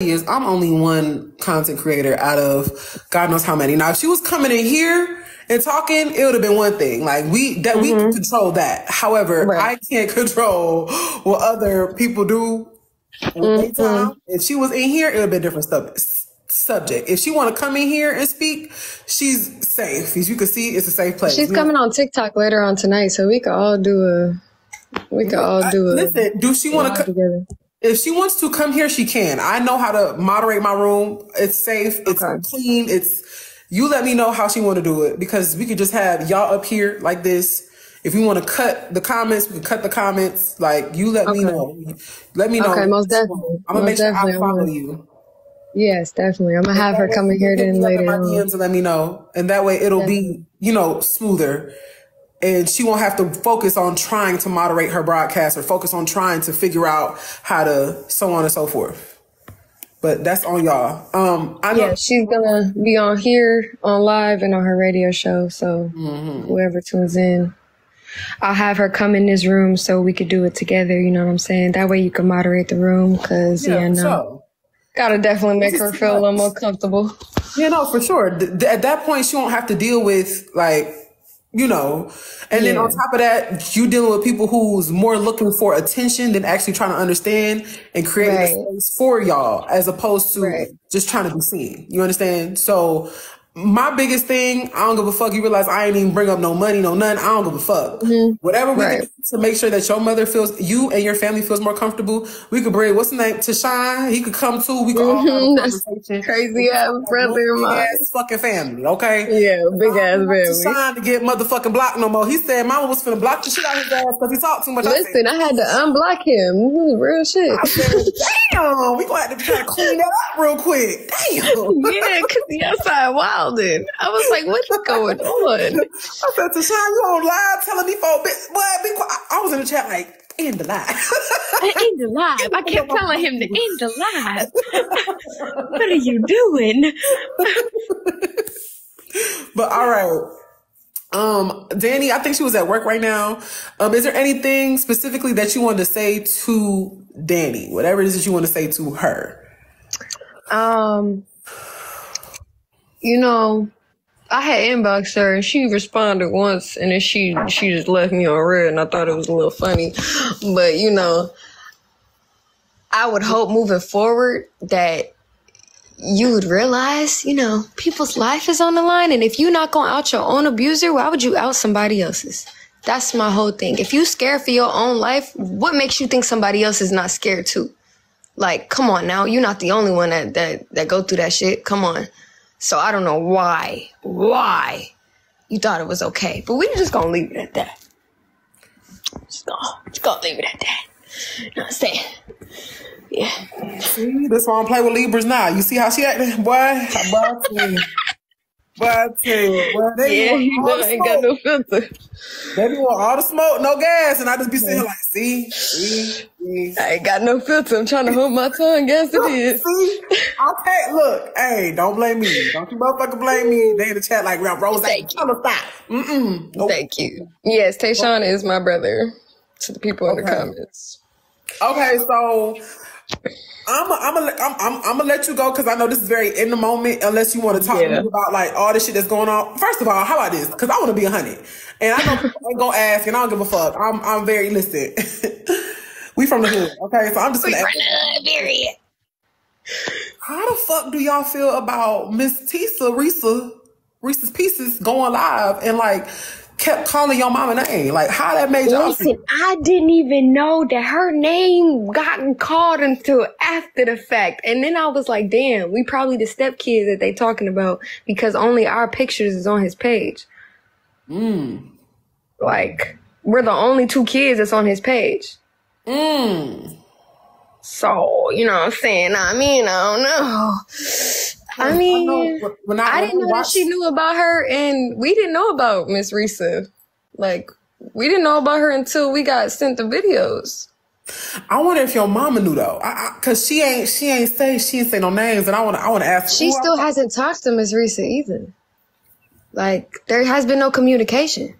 is I'm only one content creator out of God knows how many. Now, if she was coming in here and talking, it would have been one thing. Like we can control that. However, I can't control what other people do in the daytime. If she was in here, it would have been a different subject. If she want to come in here and speak, she's safe. As you can see, it's a safe place. She's coming on TikTok later on tonight, so we could all do a. Listen, do she want to come together? If she wants to come here, she can. I know how to moderate my room. It's safe. It's clean. You let me know how she want to do it, because we could just have y'all up here like this. If we want to cut the comments, we can cut the comments. Like, you let me know. Let me know. Okay, most definitely. I'm going to make sure I follow you. Yes, definitely. I'm going to have her come in here then later on. DMs and let me know. And that way it'll be, smoother. And she won't have to focus on trying to moderate her broadcast or focus on trying to figure out how to so on and so forth. But that's on y'all. I know she's gonna be on here, on live, and on her radio show. So whoever tunes in, I'll have her come in this room so we could do it together. You know what I'm saying? That way you can moderate the room, because gotta definitely make her feel a little more comfortable. Yeah, no, for sure. At that point, she won't have to deal with and then on top of that, you dealing with people who's more looking for attention than actually trying to understand and create a space for y'all, as opposed to just trying to be seen. You understand? So my biggest thing, I don't give a fuck. You realize I ain't even bring up no money, no nothing. I don't give a fuck. Whatever we can do to make sure that your mother feels, you and your family feels more comfortable. We could bring, what's the name? Tashawn. He could come too. We could all have a conversation. Crazy ass brother of mine. Big ass fucking family, okay? Yeah, big ass family. Tashawn to get motherfucking blocked no more. He said mama was finna block the shit out of his ass because he talked too much. Listen, I had to unblock him. Real shit. I said, damn, we gonna have to try to clean that up real quick. Damn. Yeah, because he outside wilding. I was like, what's going on? I said, Tashawn, you on live telling me for a bit. Boy, be quiet. I was in the chat like, end the live. End the live. I kept telling him to end the live. What are you doing? But all right. Dani, I think she was at work right now. Is there anything specifically that you wanted to say to Dani? Whatever it is that you want to say to her. I had inboxed her and she responded once, and then she just left me on red, and I thought it was a little funny. But, I would hope moving forward that you would realize, people's life is on the line. And if you're not going to out your own abuser, why would you out somebody else's? That's my whole thing. If you scared for your own life, what makes you think somebody else is not scared too? Like, come on now. You're not the only one that go through that shit. Come on. So I don't know why you thought it was okay. But we're just going to leave it at that. Just gonna leave it at that. You know what I'm saying? Yeah. See, that's why I don't play with Libras now. You see how she acting? Boy, they ain't got no filter. They be want all the smoke, no gas, and I just be sitting like, see. I ain't got no filter. I'm trying to hold my tongue. Yes, it is. See, okay, look, hey, don't blame me. Don't you motherfucker blame me. They in the chat like, Rosé, thank you. Nope. Thank you. Yes, Tayshawn is my brother. To the people in the comments. Okay, so I'm gonna let you go, because I know this is very in the moment. Unless you want to talk to me about like all this shit that's going on. First of all, how about this? Because I want to be 100, and I know people ain't gonna ask, and I don't give a fuck. I'm very listen. We from the hood, okay? So I'm just gonna ask. Period. How the fuck do y'all feel about Miss Teesa, Reese's Pieces going live and like kept calling your mama name? Like, how that made y'all feel? Listen, I didn't even know that her name gotten called until after the fact. And then I was like, damn, we probably the stepkids that they talking about, because only our pictures is on his page. Like, we're the only 2 kids that's on his page. So, you know what I'm saying? I don't know. I didn't know that she knew about her, and we didn't know about Miss Reesa. Like, we didn't know about her until we got sent the videos. I wonder if your mama knew though, cause she ain't say no names, and I want to ask. She still hasn't talked to Miss Reesa either. Like, there has been no communication.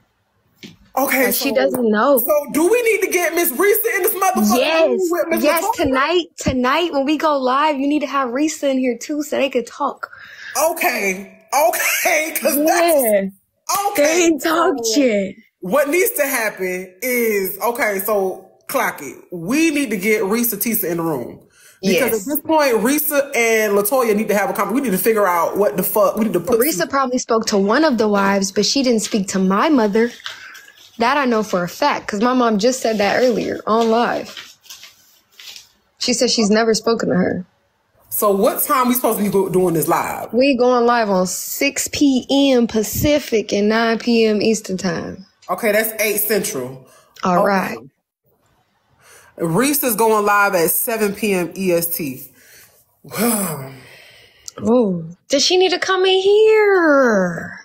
Okay, like, she doesn't know. So do we need to get Miss Reesa in this motherfucker? Yes, tonight when we go live, you need to have Reesa in here too, so they could talk. Okay, because they ain't talked yet. What needs to happen is so clock it. We need to get Reesa, Teesa in the room. Because at this point, Reesa and LaToya need to have a conversation. We need to figure out what the fuck we need to put. Reesa probably spoke to one of the wives, but she didn't speak to my mother. That I know for a fact, because my mom just said that earlier on live. She said she's never spoken to her. So what time we supposed to be doing this live? We going live on 6 p.m. Pacific and 9 p.m. Eastern time. Okay, that's 8 Central. All right. Reesa's going live at 7 p.m. EST. Oh, does she need to come in here?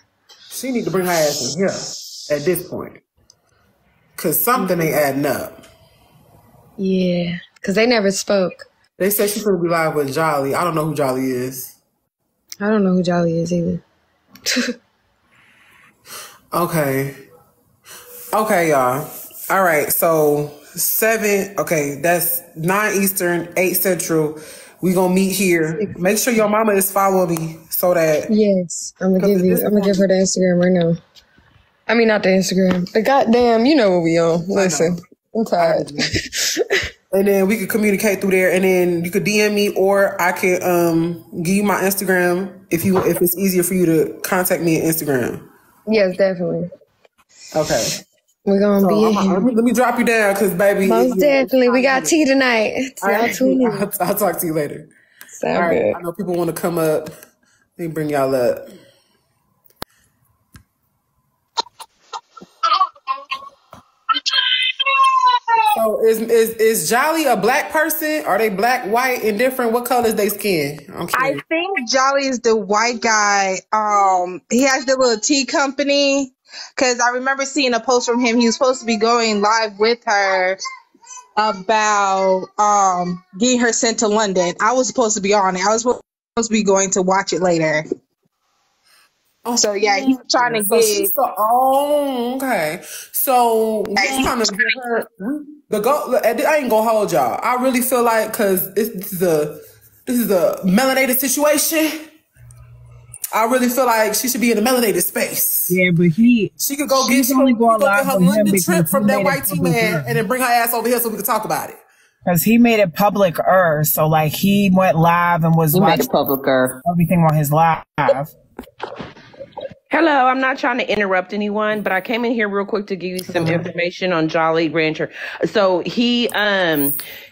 She need to bring her ass in here at this point. Because something ain't adding up. Yeah, because they never spoke. They said she's going to be live with Jolly. I don't know who Jolly is. I don't know who Jolly is either. Okay, y'all. All right, so 7, that's 9 Eastern, 8 Central. We gonna meet here. Make sure your mama is following me so that... Yes, I'm gonna give her the Instagram right now. I mean, not the Instagram. The goddamn, you know what we on. Listen, I'm tired. And then we could communicate through there, and then you could DM me, or I can give you my Instagram if it's easier for you to contact me on Instagram. Yes, definitely. Okay. We're gonna be in here. Let me drop you down, because baby, most definitely we got tea tonight. I'll talk to you later. Sound good. I know people want to come up. Let me bring y'all up. So is Jolly a black person? Are they black, white, indifferent? What color is their skin? I think Jolly is the white guy. He has the little tea company. Because I remember seeing a post from him. He was supposed to be going live with her about getting her sent to London. I was supposed to be on it. I was supposed to be going to watch it later. Oh, so yeah, he's trying to get. Okay. So we're trying to get her. I ain't gonna hold y'all. I really feel like, because this is a melanated situation. I really feel like she should be in a melanated space. Yeah, but she could go get her London trip from that white tea man, and then bring her ass over here so we can talk about it. Because he made it public-er, so like he went live and was made it public-er. Everything on his live. Hello, I'm not trying to interrupt anyone, but I came in here real quick to give you some information on Jolly Rancher. So he,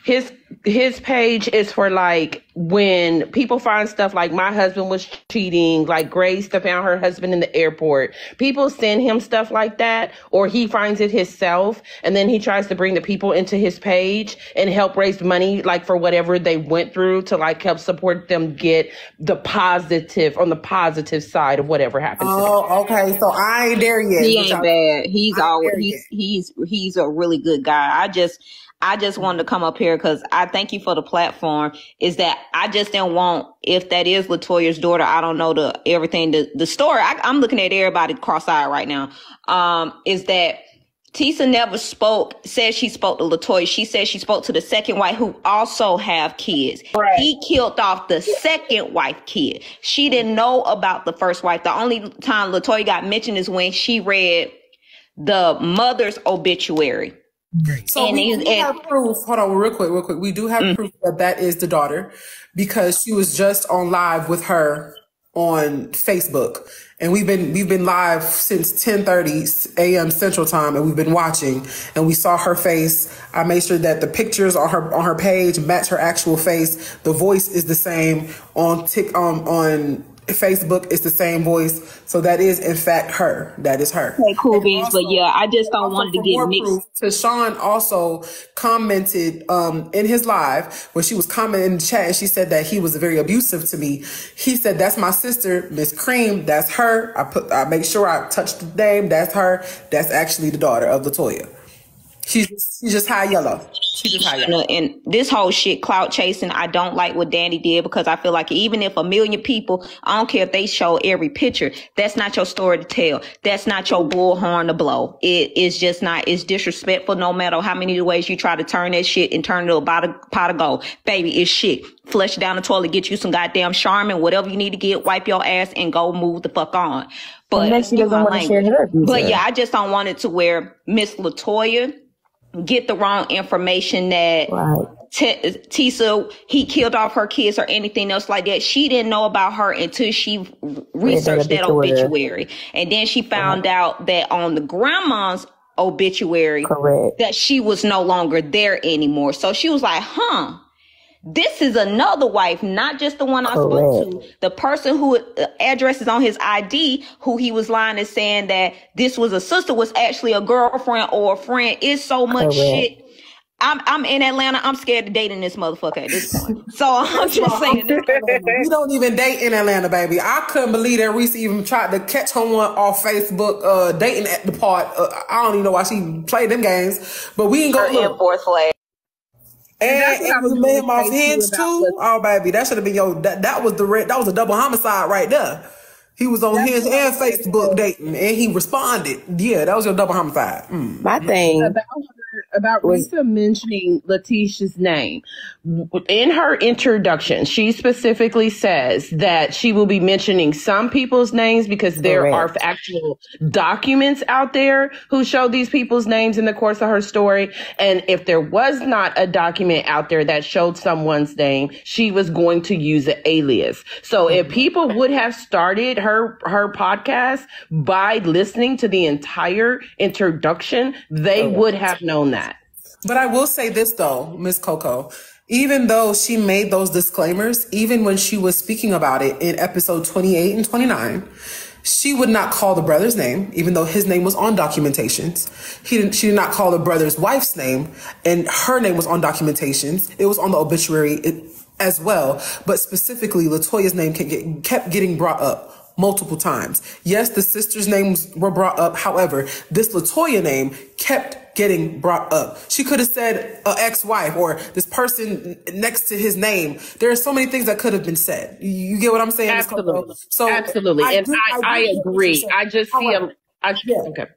his page is for like when people find stuff like my husband was cheating, like Grace found her husband in the airport. People send him stuff like that, or he finds it himself, and then he tries to bring the people into his page and help raise money, like for whatever they went through, to like help support them get the positive side of whatever happened to them. Oh, okay. So I ain't there yet. He ain't bad. He's a really good guy. I just wanted to come up here because I thank you for the platform. Is that I just didn't want, if that is LaToya's daughter, I don't know the story. I'm looking at everybody cross-eyed right now. Is that Teesa never said she spoke to LaToya. She said she spoke to the second wife, who also have kids. Right. He killed off the second wife kid. She didn't know about the first wife. The only time LaToya got mentioned is when she read the mother's obituary. So we do have proof. Hold on, real quick. We do have proof that is the daughter, because she was just on live with her on Facebook, and we've been live since 10:30 a.m. Central Time, and we've been watching, and we saw her face. I made sure that the pictures on her page match her actual face. The voice is the same on Facebook. It's the same voice. So that is in fact her. That is her. Okay, cool beans. But yeah, I just don't want to get mixed. Tashawn also commented in his live, when she was commenting in the chat, and she said that he was very abusive to me. He said, that's my sister, Miss Cream. That's her. I make sure I touched the name. That's her. That's actually the daughter of LaToya. She's just high yellow. She just high yellow. And this whole shit, clout chasing, I don't like what Danny did, because I feel like even if 1 million people, I don't care if they show every picture, that's not your story to tell. That's not your bullhorn to blow. It is just not. It's disrespectful no matter how many ways you try to turn that shit and turn it to a pot of gold. Baby, it's shit. Flush down the toilet, get you some goddamn Charmin, whatever you need to get, wipe your ass and go move the fuck on. But she doesn't want to share her views. But yeah, I just don't want it to where Miss LaToya get the wrong information that Teesa, he killed off her kids or anything else like that. She didn't know about her until she researched that obituary. And then she found out that on the grandma's obituary, that she was no longer there anymore. So she was like, this is another wife, not just the one I spoke to. The person who address is on his ID, who he was lying and saying that this was a sister, was actually a girlfriend or a friend. It's so much shit. I'm in Atlanta. I'm scared to date in this motherfucker at this point. So I'm just saying. You don't even date in Atlanta, baby. I couldn't believe that Reesa even tried to catch her one off Facebook, dating at the part. I don't even know why she played them games, but we ain't gonna look. Fourth flag. And you made him off Hinge too. Oh baby, that should have been that was a double homicide right there. He was on Hinge and Facebook dating, and he responded. Yeah, that was your double homicide. My thing about Reesa mentioning Letitia's name. In her introduction, she specifically says that she will be mentioning some people's names because there are actual documents out there who show these people's names in the course of her story. And if there was not a document out there that showed someone's name, she was going to use an alias. So if people would have started her podcast by listening to the entire introduction, they would have known that. But I will say this though, Miss Coco, even though she made those disclaimers, even when she was speaking about it in episode 28 and 29, she would not call the brother's name, even though his name was on documentations. She did not call the brother's wife's name, and her name was on documentations. It was on the obituary as well. But specifically, LaToya's name kept getting brought up multiple times. Yes, the sisters' names were brought up. However, this LaToya name kept getting brought up. She could have said an ex-wife or this person next to his name. There are so many things that could have been said. You get what I'm saying? Absolutely. So absolutely. I agree. I just see them.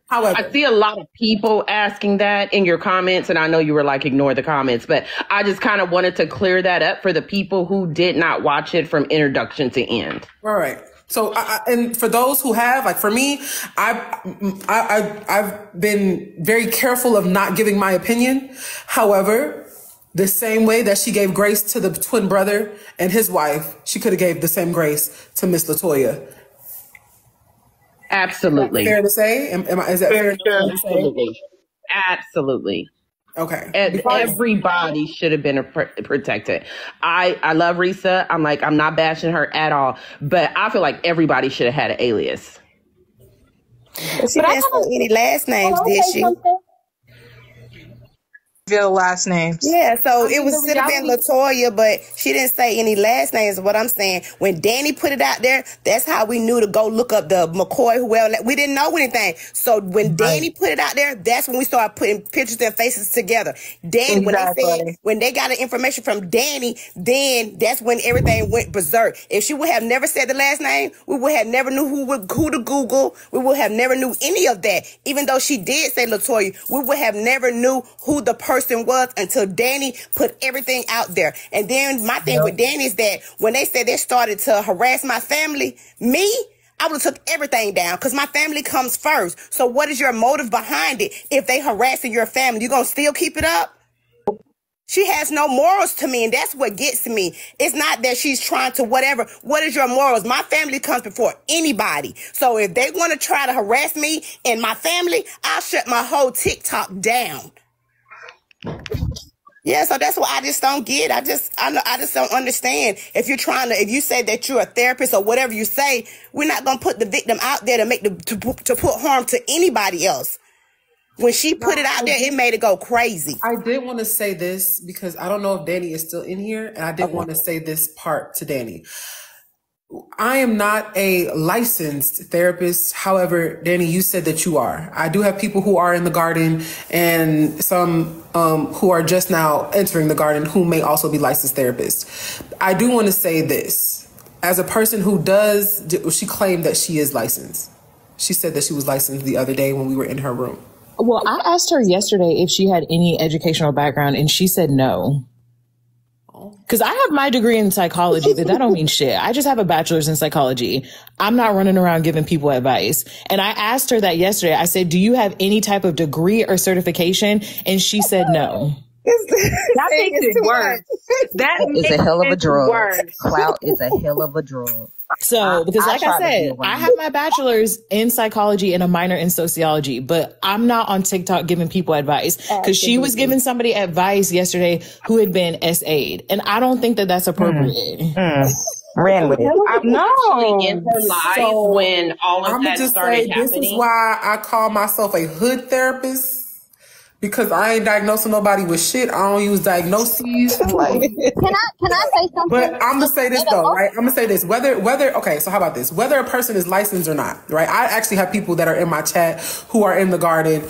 However, I see a lot of people asking that in your comments, and I know you were like, ignore the comments, but I just kind of wanted to clear that up for the people who did not watch it from introduction to end. All right. So, and for those who have, like for me, I've been very careful of not giving my opinion. However, the same way that she gave grace to the twin brother and his wife, she could have gave the same grace to Miss LaToya. Absolutely. Fair to say? Is that fair to say? Absolutely. Absolutely. Okay. Everybody should have been protected. I love Reesa. I'm not bashing her at all, but I feel like everybody should have had an alias. But she didn't say any last names, did she? Reveal last names. Yeah, so it was should have been LaToya, but she didn't say any last names. What I'm saying, when Dani put it out there, that's how we knew to go look up the McCoy, whoever. We didn't know anything. So when Dani put it out there, that's when we started putting pictures and faces together. Dani, when they got the information from Dani, then that's when everything went berserk. If she would have never said the last name, we would have never knew who to Google. We would have never knew any of that. Even though she did say LaToya, we would have never knew who the person was until Dani put everything out there. And then my thing with Dani is that when they said they started to harass my family, I would have took everything down because my family comes first. So what is your motive behind it? If they harassing your family, you gonna still keep it up? She has no morals to me, and that's what gets to me. It's not that she's trying to whatever. What is your morals? My family comes before anybody. So if they want to try to harass me and my family, I'll shut my whole TikTok down. Yeah, so that's what I just don't get. I just don't understand. If you say that you're a therapist or whatever you say, we're not gonna put the victim out there to put harm to anybody else. When she put it out there, it made it go crazy. I did want to say this because I don't know if Dani is still in here, and I did want to say this part to Dani. I am not a licensed therapist. However, Dani, you said that you are. I do have people who are in the garden and some who are just now entering the garden who may also be licensed therapists. I do want to say this. As a person who she claimed that she is licensed. She said that she was licensed the other day when we were in her room. Well, I asked her yesterday if she had any educational background, and she said no. Because I have my degree in psychology, but that don't mean shit. I just have a bachelor's in psychology. I'm not running around giving people advice. And I asked her that yesterday. I said, do you have any type of degree or certification? And she said no. That makes it worse. That is a hell of a drug. Clout is a hell of a drug. So, because like I said, I have my bachelor's in psychology and a minor in sociology, but I'm not on TikTok giving people advice, because she was giving somebody advice yesterday who had been SA'd. And I don't think that that's appropriate. Ran with it. No. In her life when all of that started happening. This is why I call myself a hood therapist. Because I ain't diagnosing nobody with shit. I don't use diagnoses. Like, can I say something? But I'm gonna say this though, right? I'm gonna say this. Whether okay, so how about this? Whether a person is licensed or not, right? I actually have people that are in my chat who are in the garden,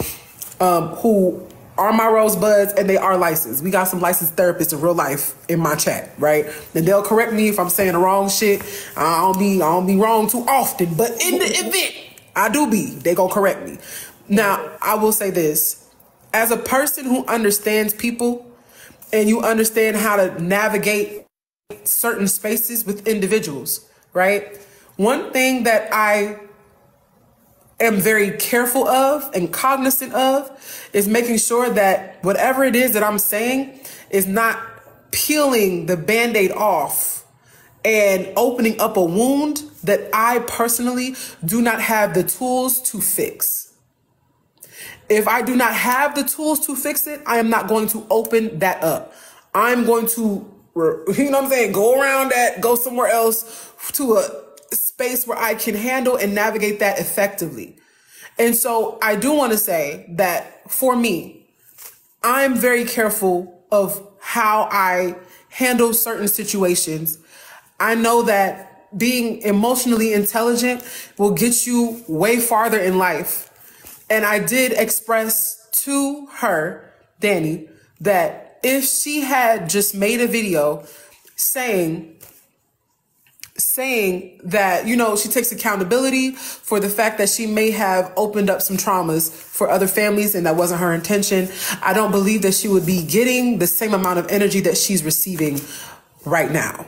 who are my rosebuds, and they are licensed. We got some licensed therapists in real life in my chat, right? And they'll correct me if I'm saying the wrong shit. I don't be wrong too often, but in the event I do be, they gonna correct me. Now, I will say this. As a person who understands people and you understand how to navigate certain spaces with individuals, right? One thing that I am very careful of and cognizant of is making sure that whatever it is that I'm saying is not peeling the Band-Aid off and opening up a wound that I personally do not have the tools to fix. If I do not have the tools to fix it, I am not going to open that up. I'm going to, you know what I'm saying, go around that, go somewhere else to a space where I can handle and navigate that effectively. And so I do want to say that for me, I'm very careful of how I handle certain situations. I know that being emotionally intelligent will get you way farther in life. And I did express to her, Dani, that if she had just made a video saying that, you know, she takes accountability for the fact that she may have opened up some traumas for other families and that wasn't her intention, I don't believe that she would be getting the same amount of energy that she's receiving right now.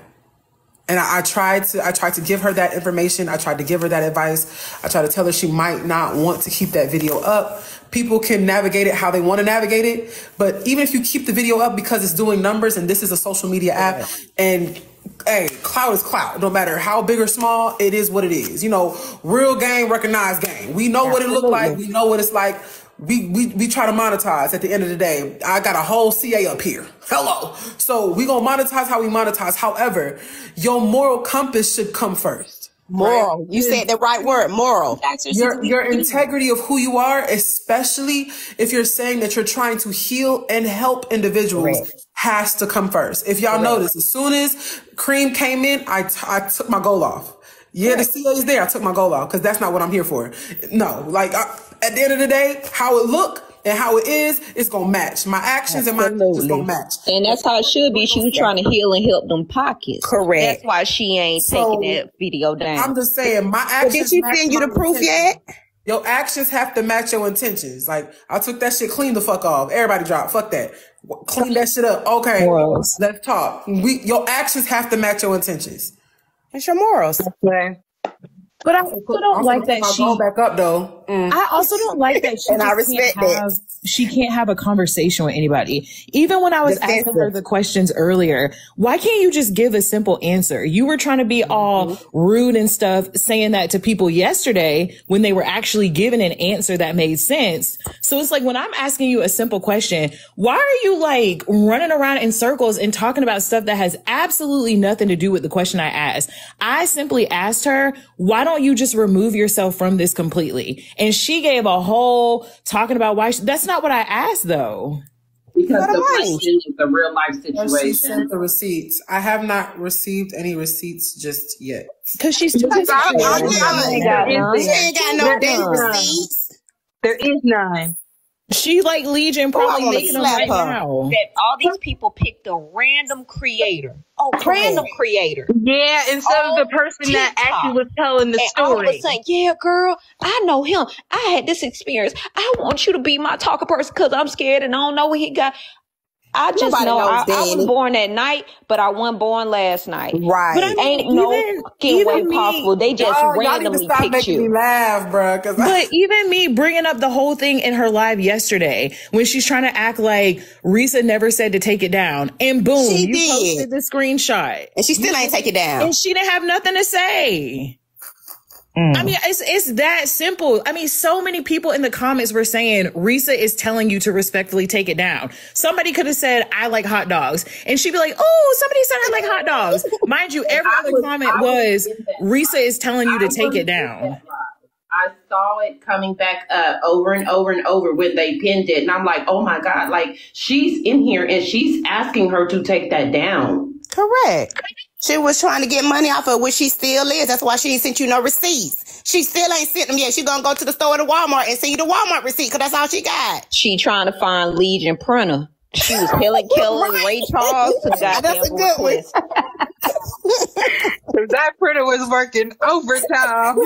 And I tried to give her that information. I tried to give her that advice. I tried to tell her she might not want to keep that video up. People can navigate it how they want to navigate it. But even if you keep the video up because it's doing numbers and this is a social media app, and hey, clout is clout. No matter how big or small, it is what it is. You know, real game, recognized game. We know what it looked like. We know what it's like. We try to monetize at the end of the day. I got a whole CA up here. Hello. So we gonna monetize how we monetize. However, your moral compass should come first. Moral. Right? You said the right word, moral. Your integrity of who you are, especially if you're saying that you're trying to heal and help individuals, has to come first. If y'all notice, as soon as Cream came in, I took my goal off. Yeah, the CA is there. I took my goal off because that's not what I'm here for. No, like at the end of the day, how it look and how it is, it's going to match. My actions and my actions going to match. And that's how it should be. She was trying to heal and help them pockets. Correct. That's why she ain't taking that video down. I'm just saying, my actions. Did she send you the proof yet? Your actions have to match your intentions. Like, I took that shit clean the fuck off. Everybody drop. Fuck that. Clean that shit up. Okay. Morals. Let's talk. Your actions have to match your intentions. It's your morals. Okay. But I also don't like that she go back up though. I also don't like that she and I respect that. She can't have a conversation with anybody. Even when I was asking her the questions earlier, why can't you just give a simple answer? You were trying to be all rude and stuff, saying that to people yesterday when they were actually given an answer that made sense. So it's like when I'm asking you a simple question, why are you like running around in circles and talking about stuff that has absolutely nothing to do with the question I asked? I simply asked her, why don't you just remove yourself from this completely? And she gave a whole talking about why. That's not what I asked though. because the question is a real life situation. She sent the receipts. I have not received any receipts just yet. Because she's still She ain't got no damn receipts. There is none. She like Legion probably making them right now. That all these people picked a random creator. Random creator. Yeah, instead of the person that actually was telling the story. All of a sudden, yeah, girl, I know him. I had this experience. I want you to be my talker person because I'm scared and I don't know what he got. I just know I was born that night, but I wasn't born last night. Right. But I mean, ain't no fucking way possible. They just randomly picked you. Me laugh, bro. But even me bringing up the whole thing in her live yesterday, when she's trying to act like Reesa never said to take it down, and boom, you posted the screenshot. And she still ain't take it down. And she didn't have nothing to say. I mean, it's that simple. I mean, so many people in the comments were saying Reesa is telling you to respectfully take it down. Somebody could have said, I like hot dogs. And she'd be like, oh, somebody said I like hot dogs. Mind you, every other comment was Reesa is telling you to take it down. I saw it coming back up over and over and over when they pinned it. And I'm like, oh my God, like she's in here and she's asking her to take that down. Correct. She was trying to get money off of which she still is. That's why she ain't sent you no receipts. She still ain't sent them yet. She gonna go to the store to Walmart and send you the Walmart receipt because that's all she got. She trying to find Legion printer. She was Helen Keller and Ray Charles. That's a good one. That printer was working overtime.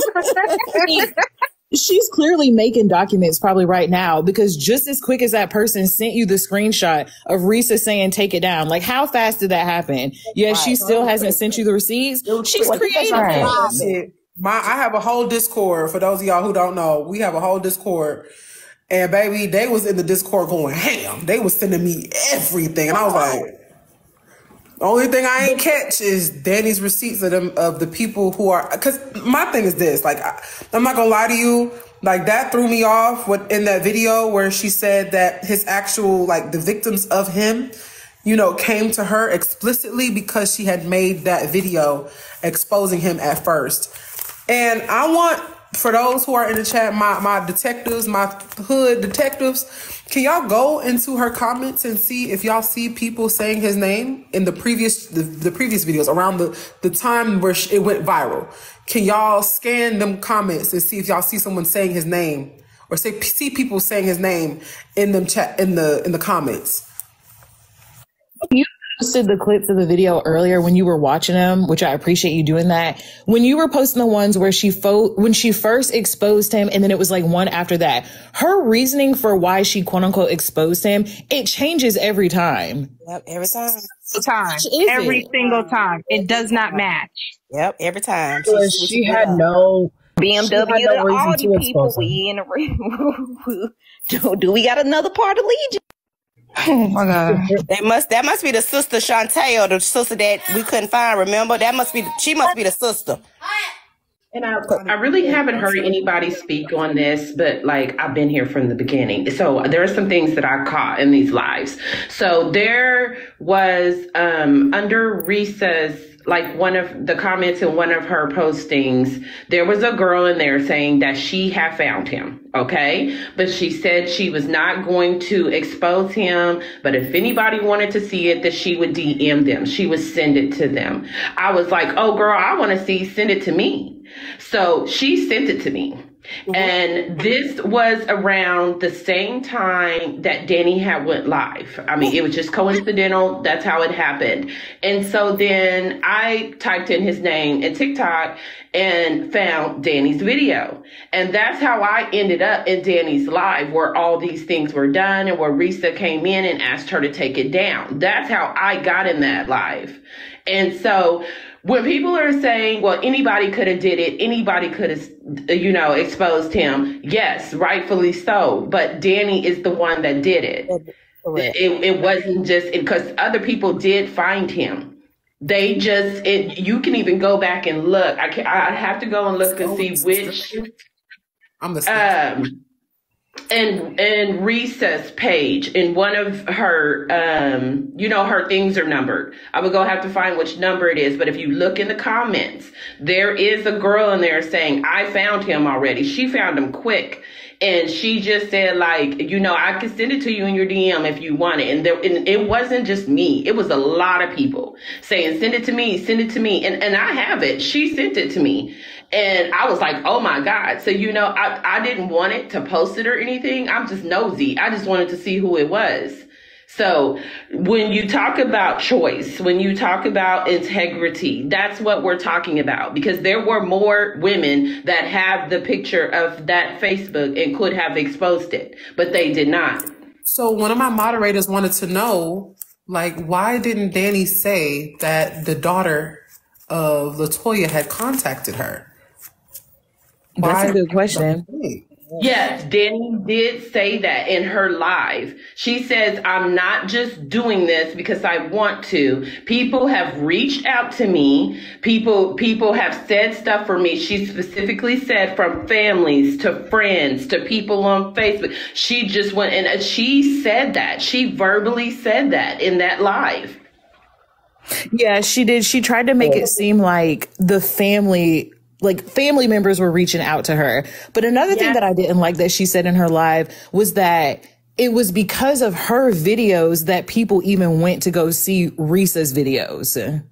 She's clearly making documents probably right now because just as quick as that person sent you the screenshot of Reesa saying take it down, like how fast did that happen? Yeah, she still hasn't sent you the receipts. She's creating it. I have a whole Discord. For those of y'all who don't know, we have a whole Discord. And baby, they was in the Discord going ham. They was sending me everything. And I was like, the only thing I ain't catch is Dani's receipts of the people who are, because my thing is this, like, I'm not gonna lie to you, like that threw me off in that video where she said that his actual, like the victims of him, you know, came to her explicitly because she had made that video exposing him at first. And I want, for those who are in the chat, my detectives, my hood detectives, can y'all go into her comments and see if y'all see people saying his name in the previous videos around the time where it went viral? Can y'all scan them comments and see if y'all see someone saying his name or see people saying his name in them in the comments? You posted the clips of the video earlier when you were watching them, which I appreciate you doing that. When you were posting the ones where when she first exposed him and then it was like one after that, her reasoning for why she quote unquote exposed him, it changes every time. Yep, every time. Every single time. It does not match. Yep, every time. She had no BMW, all the people we in the do we got another part of Legion? Oh my God. That must be the sister Shantae, or the sister that we couldn't find, remember? She must be the sister. And I really haven't heard anybody speak on this, but like I've been here from the beginning. So there are some things that I caught in these lives. So there was under Reesa's, like one of the comments in one of her postings, there was a girl in there saying that she had found him, okay? But she said she was not going to expose him, but if anybody wanted to see it, that she would DM them. She would send it to them. I was like, oh girl, I want to see, send it to me. So she sent it to me. And this was around the same time that Dani had went live. I mean, it was just coincidental. That's how it happened. And so then I typed in his name in TikTok and found Dani's video. And that's how I ended up in Dani's live, where all these things were done and where Reesa came in and asked her to take it down. That's how I got in that live. And so when people are saying, well, anybody could have did it, anybody could have, exposed him. Yes, rightfully so. But Dani is the one that did it. It wasn't just because other people did find him. They just, you can even go back and look. I have to go and look and see which. And Reesa's page, in one of her, her things are numbered. I would go have to find which number it is. But if you look in the comments, there is a girl in there saying, I found him already. She found him quick. And she just said, like, I can send it to you in your DM if you want it. And it wasn't just me. It was a lot of people saying, send it to me, send it to me. And I have it. She sent it to me. And I was like, oh, my God. So, I didn't want it to post it or anything. I'm just nosy. I just wanted to see who it was. So when you talk about choice, when you talk about integrity, that's what we're talking about, because there were more women that have the picture of that Facebook and could have exposed it, but they did not. So one of my moderators wanted to know, like, why didn't Dani say that the daughter of LaToya had contacted her? That's a good question. Yes, Dani did say that in her live. She says, I'm not just doing this because I want to. People have reached out to me. People have said stuff for me. She specifically said, from families to friends to people on Facebook. She just went and she said that. She verbally said that in that live. Yeah, she did. She tried to make it seem like the family members were reaching out to her. But another thing that I didn't like that she said in her live was that it was because of her videos that people even went to go see Reesa's videos.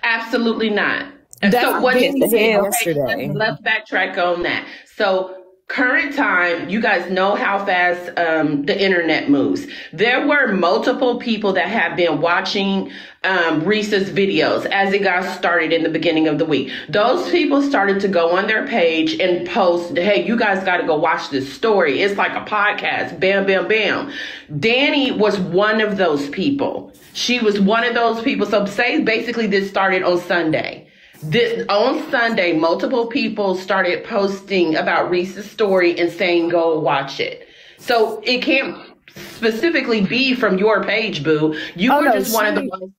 Absolutely not. That's so what did he say yesterday? Let's backtrack on that. So current time, you guys know how fast the internet moves. There were multiple people that have been watching Reesa's videos as it got started in the beginning of the week. Those people started to go on their page and post, hey, you guys got to go watch this story. It's like a podcast. Bam, bam, bam. Dani was one of those people. She was one of those people. So say basically this started on Sunday. On Sunday, multiple people started posting about Reesa's story and saying, go watch it. So it can't specifically be from your page, boo. You were just one of the ones.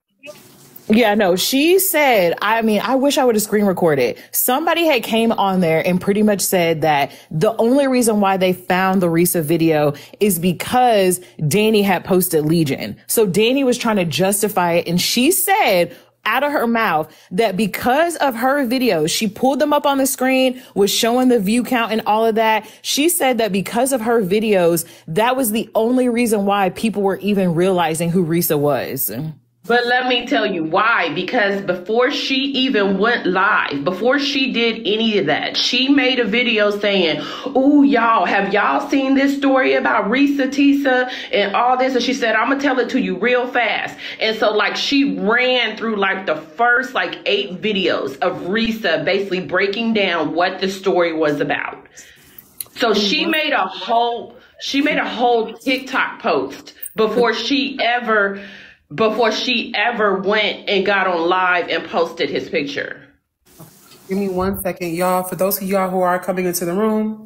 Yeah, no, she said, I wish I would have screen recorded. Somebody had came on there and pretty much said that the only reason why they found the Reesa video is because Dani had posted Legion. So Dani was trying to justify it. And she said out of her mouth that because of her videos, she pulled them up on the screen, was showing the view count and all of that. She said that because of her videos, that was the only reason why people were even realizing who Reesa was. But let me tell you why. Because before she even went live, before she did any of that, she made a video saying, ooh, y'all, have y'all seen this story about Reesa, Teesa, and all this? And she said, I'm going to tell it to you real fast. And so she ran through the first 8 videos of Reesa basically breaking down what the story was about. So she made a whole TikTok post before she ever went and got on live and posted his picture. Give me 1 second, y'all. For those of y'all who are coming into the room,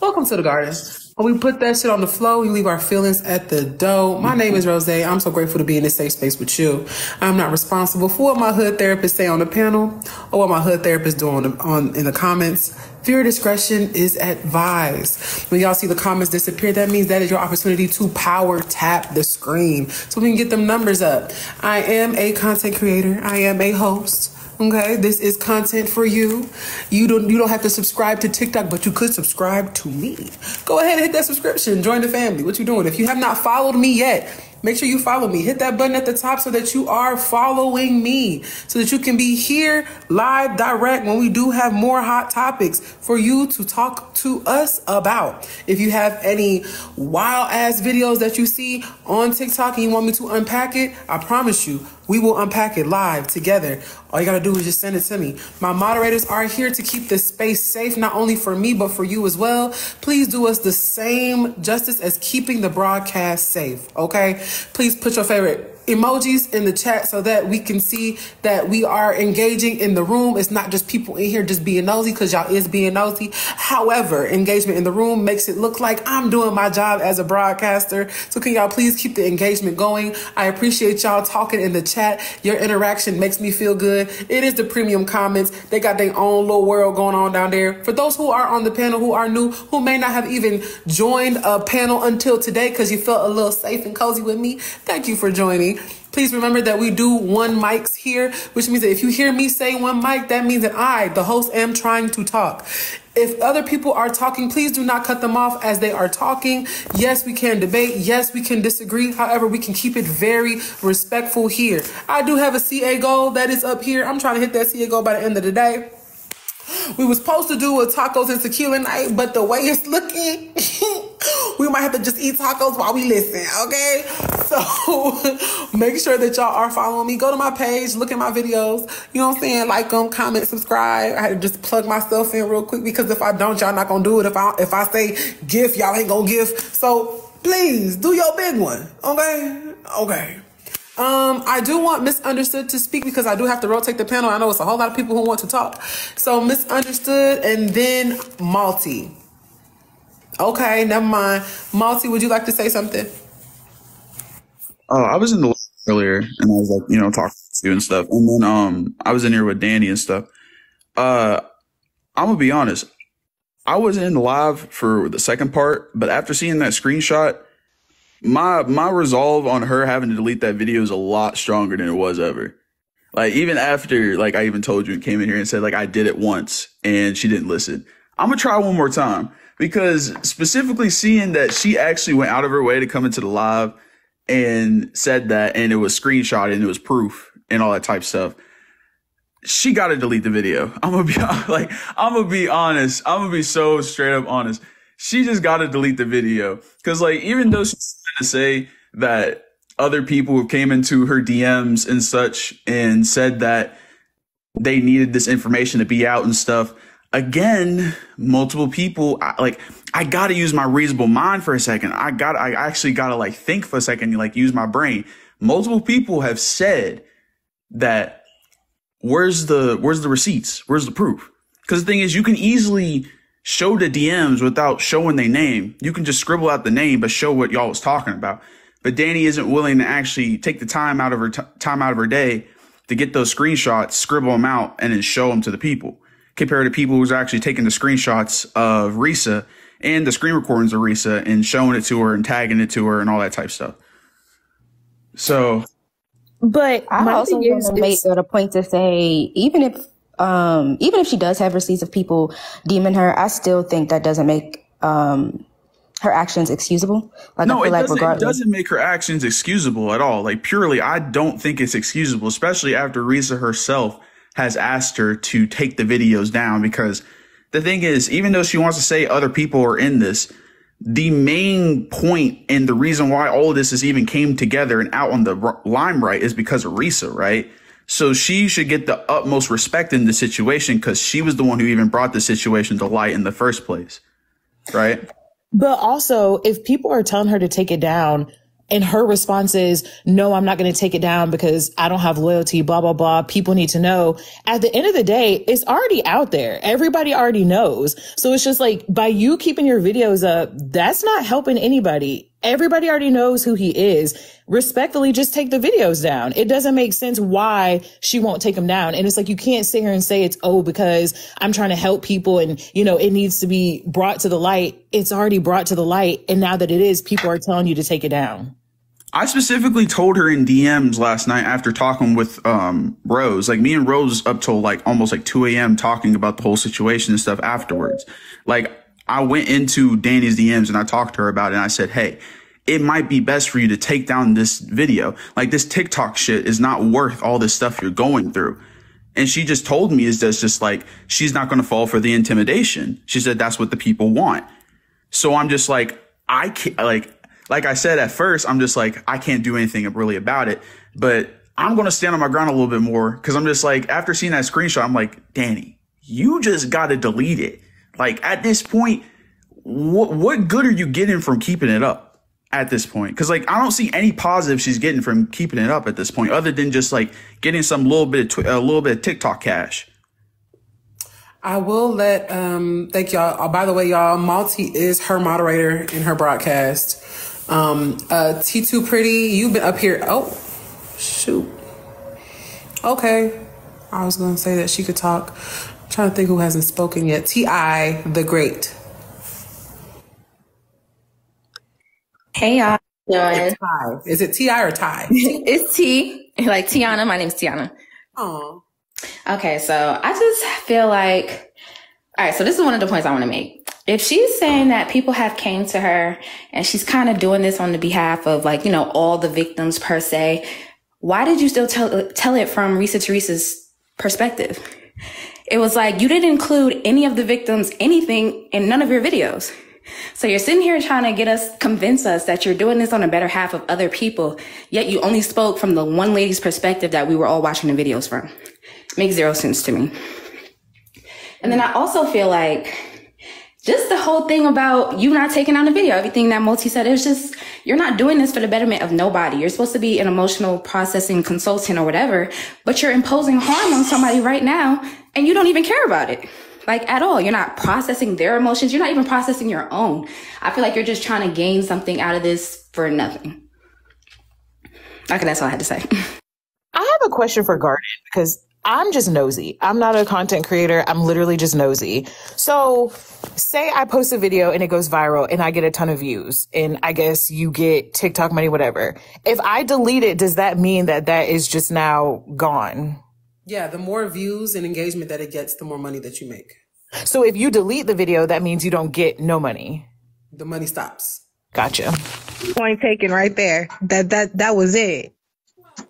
welcome to the garden. When we put that shit on the floor, we leave our feelings at the door. My name is Rosé. I'm so grateful to be in this safe space with you. I'm not responsible for what my hood therapist say on the panel or what my hood therapist do in the comments. Viewer discretion is advised. When y'all see the comments disappear, that means that is your opportunity to power tap the screen so we can get them numbers up. I am a content creator. I am a host. Okay, this is content for you. You don't have to subscribe to TikTok, but you could subscribe to me. Go ahead and hit that subscription. Join the family. What you doing? If you have not followed me yet, make sure you follow me. Hit that button at the top so that you are following me, so that you can be here live, direct, when we do have more hot topics for you to talk to us about. If you have any wild ass videos that you see on TikTok and you want me to unpack it, I promise you, we will unpack it live together. All you gotta do is just send it to me. My moderators are here to keep this space safe, not only for me, but for you as well. Please do us the same justice as keeping the broadcast safe, okay? Please put your favorite emojis in the chat so that we can see that we are engaging in the room. It's not just people in here just being nosy, because y'all is being nosy. However, engagement in the room makes it look like I'm doing my job as a broadcaster. So can y'all please keep the engagement going? I appreciate y'all talking in the chat. Your interaction makes me feel good. It is the premium comments. They got their own little world going on down there. For those who are on the panel, who are new, who may not have even joined a panel until today because you felt a little safe and cozy with me, thank you for joining. Please remember that we do one mics here, which means that if you hear me say one mic, that means that I, the host, am trying to talk. If other people are talking, please do not cut them off as they are talking. Yes, we can debate. Yes, we can disagree. However, we can keep it very respectful here. I do have a CA goal that is up here. I'm trying to hit that CA goal by the end of the day. We were supposed to do a tacos and tequila night, but the way it's looking, we might have to just eat tacos while we listen, okay? So make sure that y'all are following me. Go to my page, look at my videos. You know what I'm saying? Like them, comment, subscribe. I had to just plug myself in real quick, because if I don't, y'all not gonna do it. If I say GIF, y'all ain't gonna GIF. So please do your big one, okay? Okay. I do want Misunderstood to speak, because I do have to rotate the panel. I know it's a whole lot of people who want to talk. So Misunderstood, and then Malty. Okay, never mind. Malty, would you like to say something? Oh, I was in the live earlier, and I was like, talking to you and stuff. And then I was in here with Dani and stuff. I'm gonna be honest. I wasn't in the live for the second part, but after seeing that screenshot, my resolve on her having to delete that video is a lot stronger than it was ever. Like, even after, like, I even told you and came in here and said, like, I did it once and she didn't listen. I'm gonna try one more time, because specifically seeing that she actually went out of her way to come into the live and said that, and it was screenshot and it was proof and all that type of stuff, she got to delete the video. I'm gonna be honest. I'm gonna be so straight up honest. She just got to delete the video, because, like, even though she's trying to say that other people came into her DMs and such and said that they needed this information to be out and stuff, again, multiple people, I got to use my reasonable mind for a second. I actually got to, like, think for a second and, like, use my brain. Multiple people have said that, where's the receipts? Where's the proof? Because the thing is, you can easily show the DMs without showing their name. You can just scribble out the name, but show what y'all was talking about. But Dani isn't willing to actually take the time out of her day to get those screenshots, scribble them out, and then show them to the people. Compared to people who's actually taking the screenshots of Reesa and the screen recordings of Reesa and showing it to her and tagging it to her and all that type of stuff. So, but I also want to make it a point to say, even if she does have receipts of people DMing her, I still think that doesn't make her actions excusable. Like, no, I feel it doesn't make her actions excusable at all. Like, purely, I don't think it's excusable, especially after Reesa herself has asked her to take the videos down. Because the thing is, even though she wants to say other people are in this, the main point and the reason why all of this has even came together and out on the limelight is because of Reesa, right? So she should get the utmost respect in the situation, because she was the one who even brought the situation to light in the first place, right? But also, if people are telling her to take it down and her response is, no, I'm not going to take it down because I don't have loyalty, blah, blah, blah, people need to know. At the end of the day, it's already out there. Everybody already knows. So it's just like, by you keeping your videos up, that's not helping anybody. Everybody already knows who he is. Respectfully, just take the videos down. It doesn't make sense why she won't take them down. And it's like, you can't sit here and say it's, because I'm trying to help people and, it needs to be brought to the light. It's already brought to the light. And now that it is, people are telling you to take it down. I specifically told her in DMs last night after talking with Rose, like, me and Rose up till like almost like 2 a.m. talking about the whole situation and stuff afterwards. Like, I went into Dani's DMs and I talked to her about it, and I said, hey, it might be best for you to take down this video. Like, this TikTok shit is not worth all this stuff you're going through. And she just told me is just like, she's not going to fall for the intimidation. She said that's what the people want. So I'm just like, I can't, like I said at first, I'm just like, I can't do anything really about it. But I'm going to stand on my ground a little bit more, because I'm just like, after seeing that screenshot, I'm like, Dani, you just got to delete it. Like, at this point, what good are you getting from keeping it up? at this point? Because like I don't see any positive she's getting from keeping it up at this point, other than just like getting some little bit of TikTok cash. I will let thank y'all. Oh, by the way, y'all, Malty is her moderator in her broadcast. T2 Pretty, you've been up here. Oh, shoot. Okay. I was gonna say that she could talk. I'm trying to think who hasn't spoken yet. T.I. the Great. Hey y'all. Is it T.I. or Ty? It's T. Like Tiana. My name's Tiana. Oh. Okay, so I just feel like, all right, so this is one of the points I want to make. If she's saying that people have came to her and she's kind of doing this on the behalf of like, you know, all the victims per se, why did you still tell it from Reesa Teresa's perspective? It was like you didn't include any of the victims, anything in none of your videos. So you're sitting here trying to convince us that you're doing this on the better half of other people, yet you only spoke from the one lady's perspective that we were all watching the videos from. Makes zero sense to me. And then I also feel like just the whole thing about you not taking down the video, everything that Multi said, it was just, you're not doing this for the betterment of nobody. You're supposed to be an emotional processing consultant or whatever, but you're imposing harm on somebody right now and you don't even care about it. Like at all. You're not processing their emotions. You're not even processing your own. I feel like you're just trying to gain something out of this for nothing. Okay, that's all I had to say. I have a question for Garden because I'm just nosy. I'm not a content creator. I'm literally just nosy. So say I post a video and it goes viral and I get a ton of views and I guess you get TikTok money, whatever. If I delete it, does that mean that that is just now gone? Yeah, the more views and engagement that it gets, the more money that you make. So if you delete the video, that means you don't get no money. The money stops. Gotcha. Point taken right there. That was it.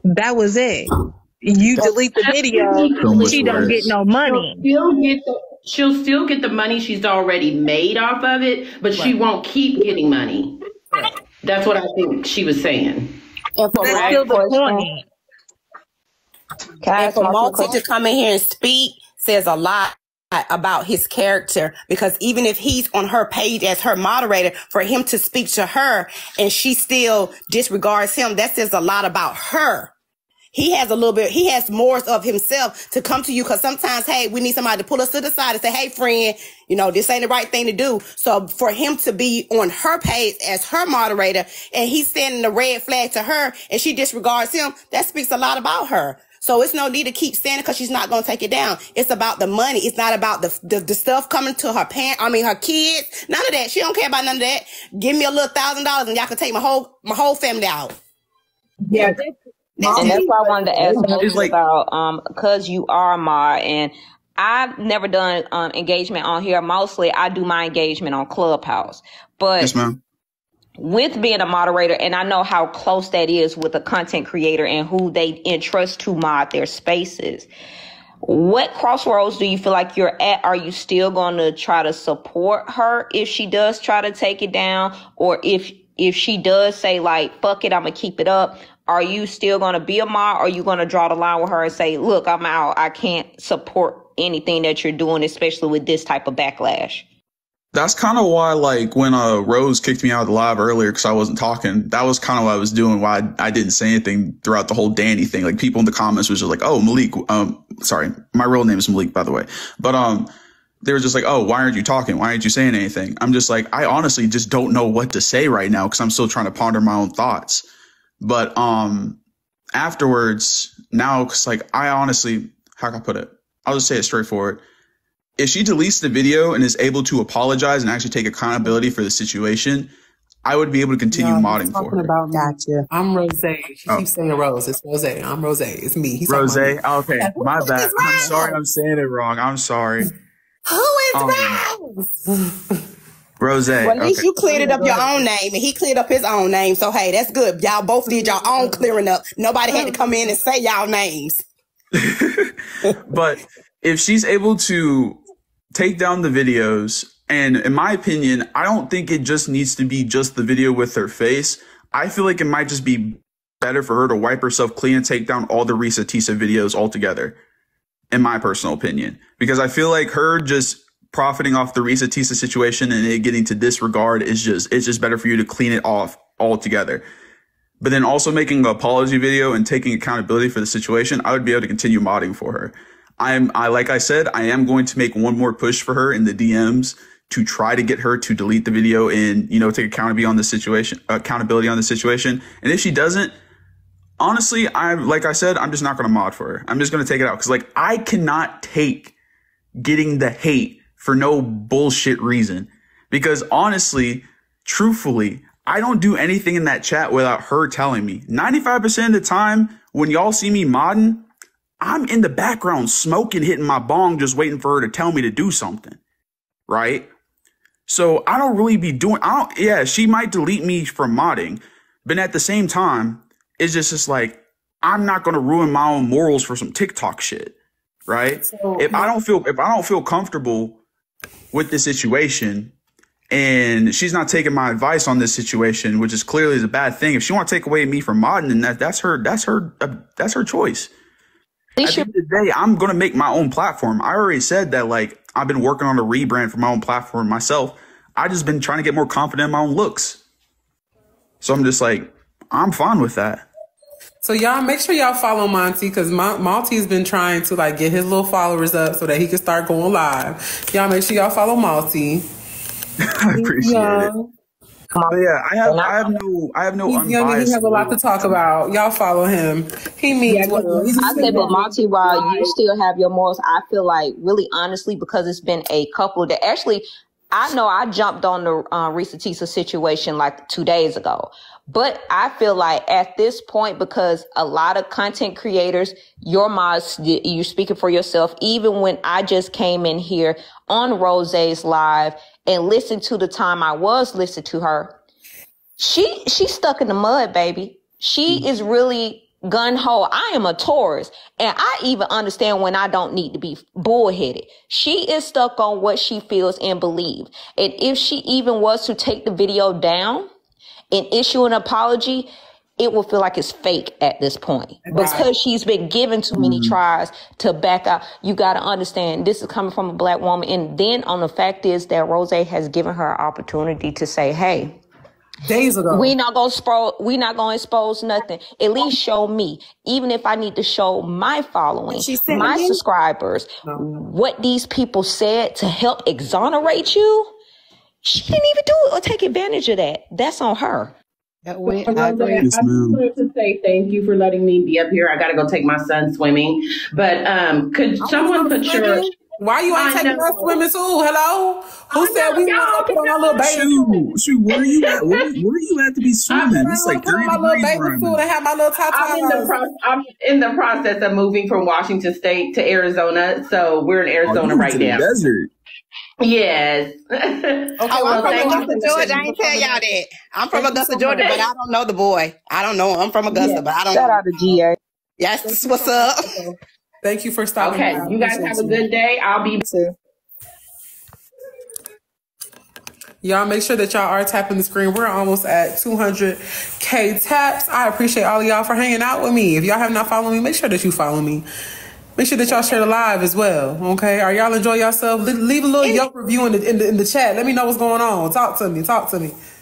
That was it. You delete the video, she don't get no money. She'll still get the money she's already made off of it, but she won't keep getting money. That's what I think she was saying. And for That's still the point. And for Multi to come in here and speak says a lot about his character, because even if he's on her page as her moderator, for him to speak to her and she still disregards him, that says a lot about her. He has more of himself to come to you, because sometimes, hey, we need somebody to pull us to the side and say, hey, friend, you know, this ain't the right thing to do. So for him to be on her page as her moderator and he's sending a red flag to her and she disregards him, that speaks a lot about her. So it's no need to keep saying it because she's not going to take it down. It's about the money. It's not about the stuff coming to her her kids. None of that. She don't care about none of that. Give me a little $1,000 and y'all can take my whole family out. Yeah. And that's why I wanted to ask about, because you are a mod, and I've never done engagement on here. Mostly I do my engagement on Clubhouse. But yes, ma'am. With being a moderator, and I know how close that is with a content creator and who they entrust to mod their spaces. What crossroads do you feel like you're at? Are you still going to try to support her if she does try to take it down? Or if she does say like, fuck it, I'm going to keep it up. Are you still going to be a mod? Or are you going to draw the line with her and say, look, I'm out. I can't support anything that you're doing, especially with this type of backlash? That's kind of why, like, when Rose kicked me out of the live earlier because I wasn't talking, that was kind of what I was doing, why I didn't say anything throughout the whole Dani thing. Like, people in the comments was just like, oh, Malik, sorry, my real name is Malik, by the way. But they were just like, oh, why aren't you talking? Why aren't you saying anything? I'm just like, I honestly just don't know what to say right now because I'm still trying to ponder my own thoughts. But afterwards, now, because, like, I honestly, how can I put it? I'll just say it straightforward. If she deletes the video and is able to apologize and actually take accountability for the situation, I would be able to continue modding for her. Gotcha. I'm Rosé. She keeps saying Rose. It's Rosé. I'm Rosé. It's me. He's Rosé. Okay, my bad. I'm sorry. I'm saying it wrong. I'm sorry. Who is Rose? Rosé. Well, at least you cleared up your own name, and he cleared up his own name. So hey, that's good. Y'all both did your own clearing up. Nobody had to come in and say y'all names. But if she's able to take down the videos, and in my opinion, I don't think it just needs to be just the video with her face. I feel like it might just be better for her to wipe herself clean and take down all the Reesa Teesa videos altogether, in my personal opinion. Because I feel like her just profiting off the Reesa Teesa situation and it getting to disregard it's just better for you to clean it off altogether. But then also making an apology video and taking accountability for the situation, I would be able to continue modding for her. Like I said, I am going to make one more push for her in the DMs to try to get her to delete the video and, take accountability on the situation. And if she doesn't, honestly, like I said, I'm just not going to mod for her. I'm just going to take it out. Cause I cannot take getting the hate for no bullshit reason. Because honestly, truthfully, I don't do anything in that chat without her telling me. 95% of the time when y'all see me modding, I'm in the background smoking, hitting my bong, just waiting for her to tell me to do something. Right? So I don't really be doing, she might delete me from modding, but at the same time, it's just like, I'm not going to ruin my own morals for some TikTok shit. Right? So, if I don't feel comfortable with the situation and she's not taking my advice on this situation, which is clearly a bad thing. If she want to take away me from modding, then that's her choice. At the end of the day, I'm going to make my own platform. I already said that, I've been working on a rebrand for my own platform myself. I just been trying to get more confident in my own looks. So I'm just I'm fine with that. So y'all make sure y'all follow Monty, because Malty's been trying to get his little followers up so that he can start going live. Y'all make sure y'all follow Malty. I appreciate it. I have no He's young and he has a lot to talk about. Y'all follow him. He means well. I say, but Monty, while you still have your morals, I feel like really honestly, because it's been a couple that actually, I know I jumped on the Reesa Teesa situation 2 days ago. But I feel like at this point, because a lot of content creators, your mods, you're speaking for yourself. Even when I just came in here on Rosé's live and listened to the time I was listening to her, she's stuck in the mud, baby. She is really gun-ho. I am a Taurus, and I even understand when I don't need to be bullheaded. She is stuck on what she feels and believes. And if she even was to take the video down and issue an apology, it will feel like it's fake at this point because she's been given too many tries to back out. You got to understand this is coming from a black woman. And then on the fact is that Rosé has given her an opportunity to say, hey, days ago, we're not going to expose nothing. At least show me, even if I need to show my following, my subscribers, what these people said to help exonerate you. She didn't even do it or take advantage of that. That's on her. I just wanted to say thank you for letting me be up here. I got to go take my son swimming. But could someone put your... Why you ain't taking us swimming too? Hello? Who said we want to put on our little baby? Shoot, where are you at? Where are you at to be swimming? It's 30 degrees. I'm in the process of moving from Washington State to Arizona. So we're in Arizona right now. Desert. Yes. Okay, I'm from Augusta, Georgia. I ain't tell y'all that. I'm from Augusta, Georgia, but I don't know the boy. I don't know him. I'm from Augusta, but I don't know. Shout out to GA. Yes, what's up? Thank you for stopping. Okay, you guys have a good day. I'll be too. Y'all make sure that y'all are tapping the screen. We're almost at 200K taps. I appreciate all of y'all for hanging out with me. If y'all have not followed me, make sure that you follow me. Make sure that y'all share the live as well. Okay, are y'all enjoy yourself? Leave a little Yelp review in the chat. Let me know what's going on. Talk to me.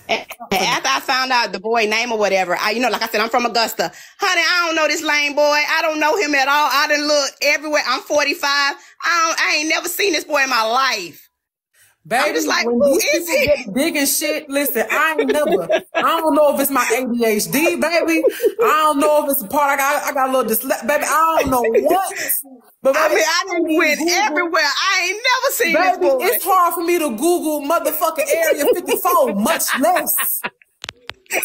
And after I found out the boy name or whatever, like I said, I'm from Augusta. Honey, I don't know this lame boy. I don't know him at all. I done look everywhere. I'm 45. I ain't never seen this boy in my life. Baby, I'm just who is he? Get big and shit. Listen, I don't know if it's my ADHD, baby. I don't know if it's a part I got a little dyslexia, baby. I don't know what. But baby, I done went everywhere. I ain't never seen this boy. It's hard for me to Google motherfucking Area 54, much less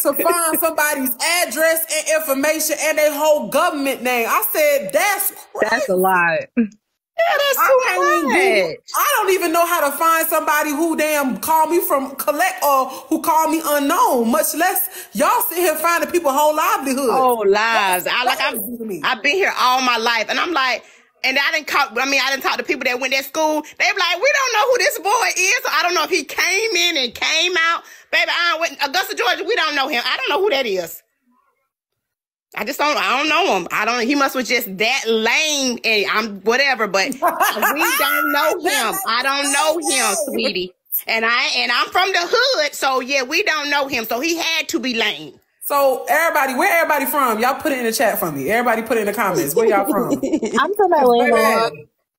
to find somebody's address and information and their whole government name. I said, that's a lot. Yeah, that's too much. I don't even know how to find somebody who call me from collect or who call me unknown, much less y'all sit here finding people whole livelihood. Whole lives. I've been here all my life. And I'm like, and I didn't talk to people that went to school. They be like, we don't know who this boy is. So I don't know if he came in and came out. Baby, Augusta, Georgia, we don't know him. I don't know who that is. I don't know him. He must was just that lame and I'm whatever, but we don't know him. I don't know him, sweetie. And I'm from the hood, so yeah, we don't know him. So he had to be lame. So everybody, where everybody from? Y'all put it in the chat for me. Everybody put it in the comments. Where y'all from? I'm from Atlanta.